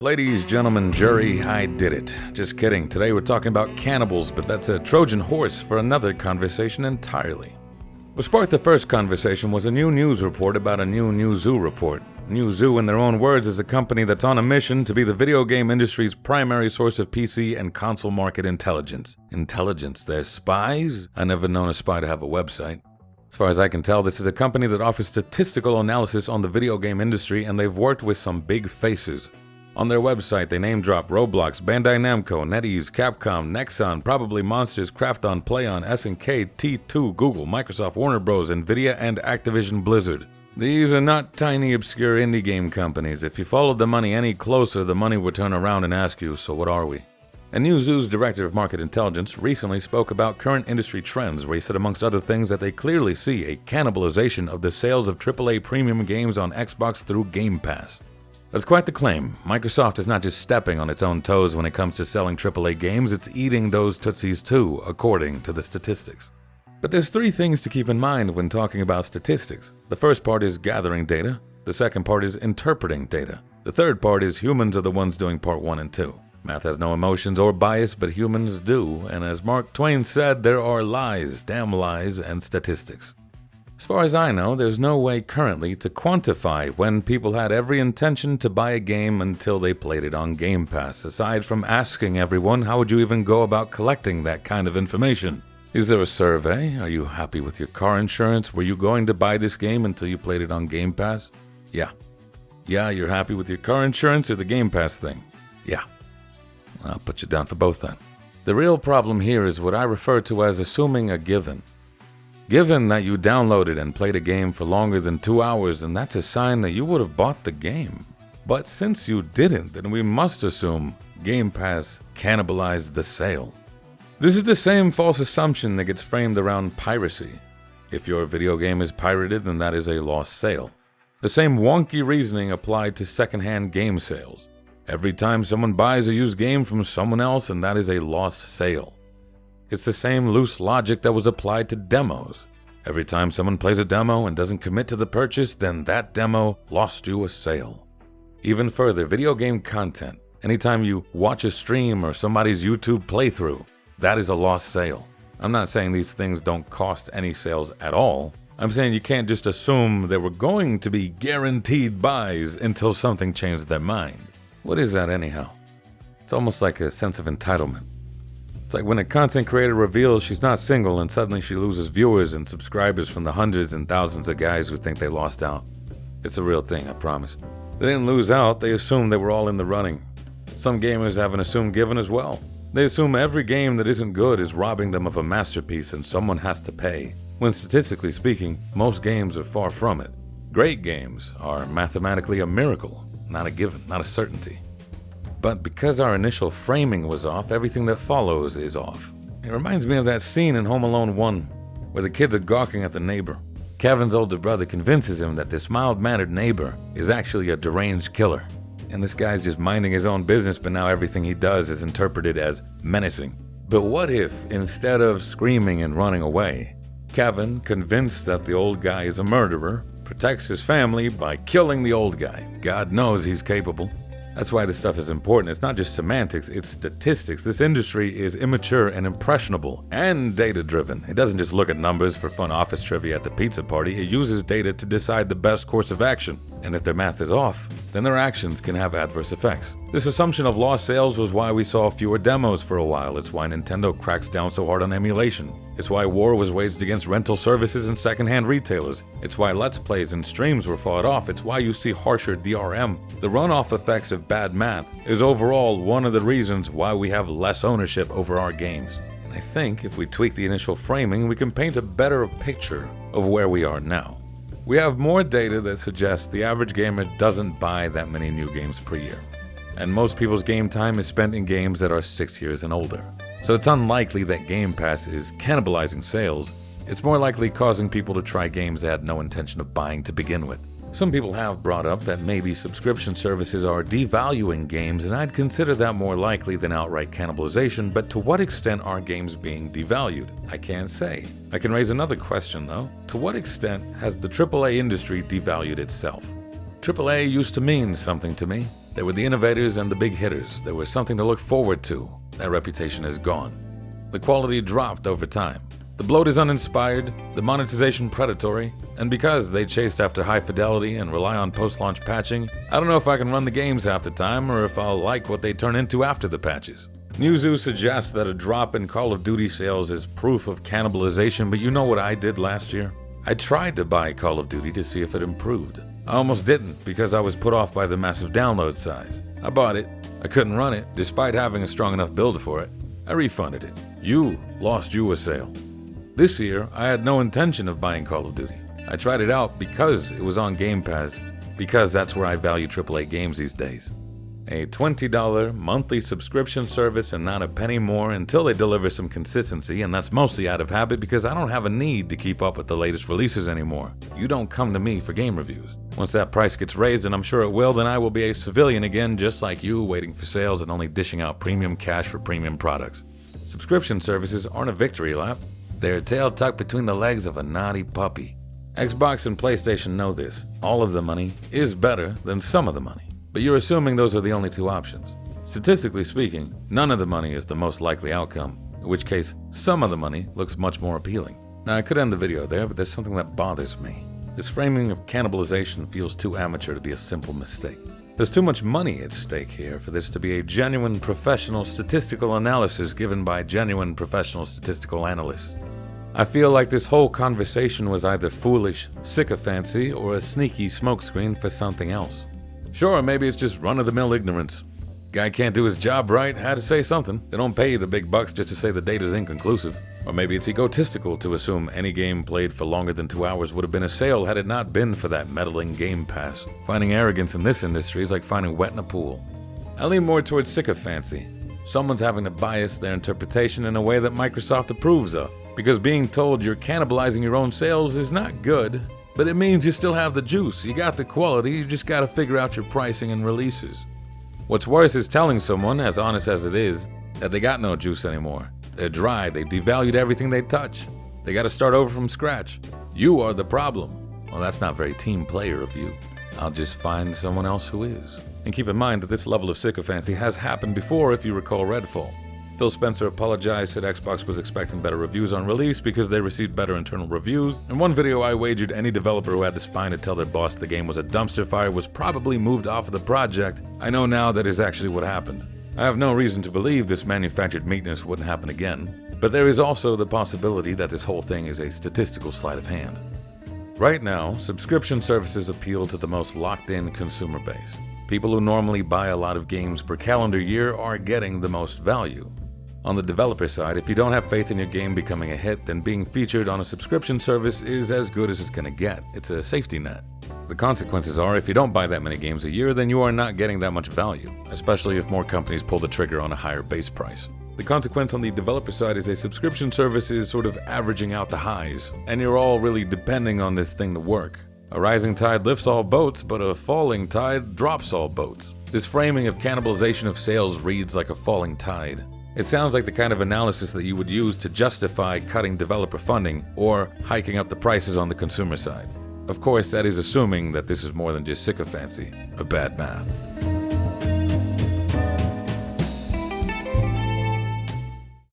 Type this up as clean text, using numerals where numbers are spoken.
Ladies, gentlemen, jury, I did it. Just kidding. Today we're talking about cannibals, but that's a Trojan horse for another conversation entirely. What sparked the first conversation was a new news report about a new Newzoo report. Newzoo, in their own words, is a company that's on a mission to be the video game industry's primary source of PC and console market intelligence. Intelligence? They're spies? I never known a spy to have a website. As far as I can tell, this is a company that offers statistical analysis on the video game industry, and they've worked with some big faces. On their website, they name-drop Roblox, Bandai Namco, NetEase, Capcom, Nexon, Probably Monsters, Krafton, PlayOn, SNK, T2, Google, Microsoft, Warner Bros., Nvidia, and Activision Blizzard. These are not tiny, obscure indie game companies. If you followed the money any closer, the money would turn around and ask you, so what are we? And Newzoo's Director of Market Intelligence recently spoke about current industry trends, where he said amongst other things that they clearly see a cannibalization of the sales of AAA premium games on Xbox through Game Pass. That's quite the claim. Microsoft is not just stepping on its own toes when it comes to selling AAA games, it's eating those tootsies too, according to the statistics. But there's three things to keep in mind when talking about statistics. The first part is gathering data, the second part is interpreting data, the third part is humans are the ones doing part 1 and 2. Math has no emotions or bias, but humans do, and as Mark Twain said, there are lies, damn lies, and statistics. As far as I know, there's no way currently to quantify when people had every intention to buy a game until they played it on Game Pass. Aside from asking everyone, how would you even go about collecting that kind of information? Is there a survey? Are you happy with your car insurance? Were you going to buy this game until you played it on Game Pass? Yeah. Yeah, you're happy with your car insurance or the Game Pass thing? Yeah. I'll put you down for both then. The real problem here is what I refer to as assuming a given. Given that you downloaded and played a game for longer than 2 hours, then that's a sign that you would have bought the game. But since you didn't, then we must assume Game Pass cannibalized the sale. This is the same false assumption that gets framed around piracy. If your video game is pirated, then that is a lost sale. The same wonky reasoning applied to secondhand game sales. Every time someone buys a used game from someone else, and that is a lost sale. It's the same loose logic that was applied to demos. Every time someone plays a demo and doesn't commit to the purchase, then that demo lost you a sale. Even further, video game content. Anytime you watch a stream or somebody's YouTube playthrough, that is a lost sale. I'm not saying these things don't cost any sales at all. I'm saying you can't just assume there were going to be guaranteed buys until something changed their mind. What is that anyhow? It's almost like a sense of entitlement. It's like when a content creator reveals she's not single and suddenly she loses viewers and subscribers from the hundreds and thousands of guys who think they lost out. It's a real thing, I promise. They didn't lose out, they assumed they were all in the running. Some gamers have an assumed given as well. They assume every game that isn't good is robbing them of a masterpiece and someone has to pay. When statistically speaking, most games are far from it. Great games are mathematically a miracle, not a given, not a certainty. But because our initial framing was off, everything that follows is off. It reminds me of that scene in Home Alone 1, where the kids are gawking at the neighbor. Kevin's older brother convinces him that this mild-mannered neighbor is actually a deranged killer. And this guy's just minding his own business, but now everything he does is interpreted as menacing. But what if, instead of screaming and running away, Kevin, convinced that the old guy is a murderer, protects his family by killing the old guy? God knows he's capable. That's why this stuff is important. It's not just semantics, it's statistics. This industry is immature and impressionable and data-driven. It doesn't just look at numbers for fun office trivia at the pizza party. It uses data to decide the best course of action. And if their math is off, then their actions can have adverse effects. This assumption of lost sales was why we saw fewer demos for a while. It's why Nintendo cracks down so hard on emulation. It's why war was waged against rental services and secondhand retailers. It's why Let's Plays and streams were fought off. It's why you see harsher DRM. The runoff effects of bad math is overall one of the reasons why we have less ownership over our games. And I think if we tweak the initial framing, we can paint a better picture of where we are now. We have more data that suggests the average gamer doesn't buy that many new games per year. And most people's game time is spent in games that are 6 years and older. So it's unlikely that Game Pass is cannibalizing sales. It's more likely causing people to try games they had no intention of buying to begin with. Some people have brought up that maybe subscription services are devaluing games, and I'd consider that more likely than outright cannibalization, but to what extent are games being devalued? I can't say. I can raise another question though. To what extent has the AAA industry devalued itself? AAA used to mean something to me. They were the innovators and the big hitters. They were something to look forward to. That reputation is gone. The quality dropped over time. The bloat is uninspired, the monetization predatory, and because they chased after high fidelity and rely on post-launch patching, I don't know if I can run the games half the time or if I'll like what they turn into after the patches. Newzoo suggests that a drop in Call of Duty sales is proof of cannibalization, but you know what I did last year? I tried to buy Call of Duty to see if it improved. I almost didn't because I was put off by the massive download size. I bought it. I couldn't run it, despite having a strong enough build for it. I refunded it. You lost you a sale. This year, I had no intention of buying Call of Duty. I tried it out because it was on Game Pass, because that's where I value AAA games these days. A $20 monthly subscription service and not a penny more until they deliver some consistency, and that's mostly out of habit because I don't have a need to keep up with the latest releases anymore. You don't come to me for game reviews. Once that price gets raised, and I'm sure it will, then I will be a civilian again just like you, waiting for sales and only dishing out premium cash for premium products. Subscription services aren't a victory lap. They're a tail tucked between the legs of a naughty puppy. Xbox and PlayStation know this. All of the money is better than some of the money. But you're assuming those are the only two options. Statistically speaking, none of the money is the most likely outcome, in which case some of the money looks much more appealing. Now I could end the video there, but there's something that bothers me. This framing of cannibalization feels too amateur to be a simple mistake. There's too much money at stake here for this to be a genuine professional statistical analysis given by genuine professional statistical analysts. I feel like this whole conversation was either foolish sycophancy or a sneaky smokescreen for something else. Sure, maybe it's just run-of-the-mill ignorance. Guy can't do his job right, had to say something. They don't pay you the big bucks just to say the data's inconclusive. Or maybe it's egotistical to assume any game played for longer than 2 hours would have been a sale had it not been for that meddling Game Pass. Finding arrogance in this industry is like finding wet in a pool. I lean more towards sycophancy. Someone's having to bias their interpretation in a way that Microsoft approves of. Because being told you're cannibalizing your own sales is not good, but it means you still have the juice. You got the quality, you just gotta figure out your pricing and releases. What's worse is telling someone, as honest as it is, that they got no juice anymore. They're dry, they devalued everything they touch. They gotta start over from scratch. You are the problem. Well, that's not very team player of you. I'll just find someone else who is. And keep in mind that this level of sycophancy has happened before if you recall Redfall. Phil Spencer apologized, said Xbox was expecting better reviews on release because they received better internal reviews. In one video I wagered any developer who had the spine to tell their boss the game was a dumpster fire was probably moved off of the project. I know now that is actually what happened. I have no reason to believe this manufactured meekness wouldn't happen again, but there is also the possibility that this whole thing is a statistical sleight of hand. Right now, subscription services appeal to the most locked-in consumer base. People who normally buy a lot of games per calendar year are getting the most value. On the developer side, if you don't have faith in your game becoming a hit, then being featured on a subscription service is as good as it's gonna get. It's a safety net. The consequences are, if you don't buy that many games a year, then you are not getting that much value, especially if more companies pull the trigger on a higher base price. The consequence on the developer side is a subscription service is sort of averaging out the highs, and you're all really depending on this thing to work. A rising tide lifts all boats, but a falling tide drops all boats. This framing of cannibalization of sales reads like a falling tide. It sounds like the kind of analysis that you would use to justify cutting developer funding or hiking up the prices on the consumer side. Of course, that is assuming that this is more than just sycophancy or bad math.